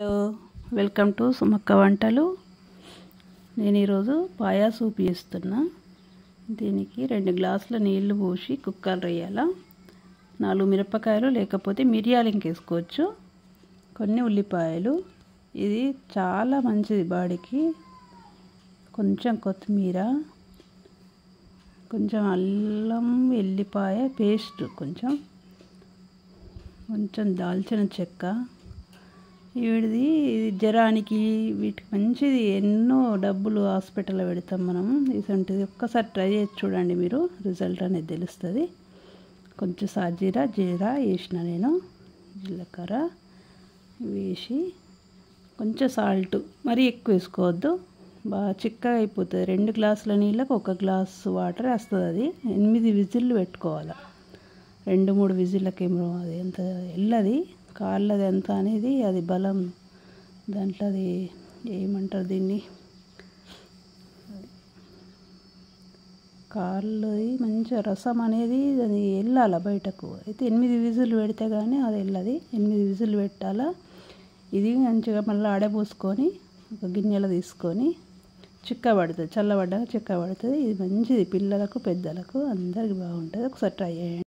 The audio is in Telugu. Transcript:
హలో, వెల్కమ్ టు సుమక్క వంటలు. నేను ఈరోజు పాయా సూప్ చేస్తున్నా. దీనికి 2 గ్లాసుల నీళ్లు పోసి కుక్కర్ వేయాలా. 4 మిరపకాయలు లేకపోతే మిరియాలు ఇంకేసుకోవచ్చు, కొన్ని ఉల్లిపాయలు. ఇది చాలా మంచిది బాడీకి. కొంచెం కొత్తిమీర, కొంచెం అల్లం వెల్లిపాయ పేస్ట్, కొంచెం దాల్చిన చెక్క. వీడిది జ్వరానికి వీటికి మంచిది. ఎన్నో డబ్బులు హాస్పిటల్లో పెడతాం మనం. ఇటువంటిది ఒక్కసారి ట్రై చేసి చూడండి, మీరు రిజల్ట్ అనేది తెలుస్తుంది. కొంచెం సాజీరా జీరా వేసిన నేను, జీలకర్ర వేసి కొంచెం సాల్ట్, మరీ ఎక్కువ వేసుకోవద్దు, బాగా చిక్కగా అయిపోతుంది. 2 గ్లాసుల నీళ్ళకు 1 గ్లాసు వాటర్ వేస్తుంది. అది 8 విజిల్లు పెట్టుకోవాలి. 2-3 విజిల్లకేమో అది ఎంత వెళ్ళది కాళ్ళది ఎంత అనేది, అది బలం దాంట్లో. అది ఏమంటారు దీన్ని, కాళ్ళది మంచిగా రసం అనేది అది వెళ్ళాలి బయటకు. అయితే 8 విజిల్లు పెడితే కానీ అది వెళ్ళది. 8 విజిల్లు పెట్టాలా. ఇది మంచిగా మళ్ళీ ఆడబోసుకొని ఒక గిన్నెలో తీసుకొని చిక్కబడుతుంది. చల్లబడ్డాక చిక్కబడుతుంది. ఇది మంచిది, పిల్లలకు పెద్దలకు అందరికి బాగుంటుంది. ఒకసారి ట్రై చేయండి.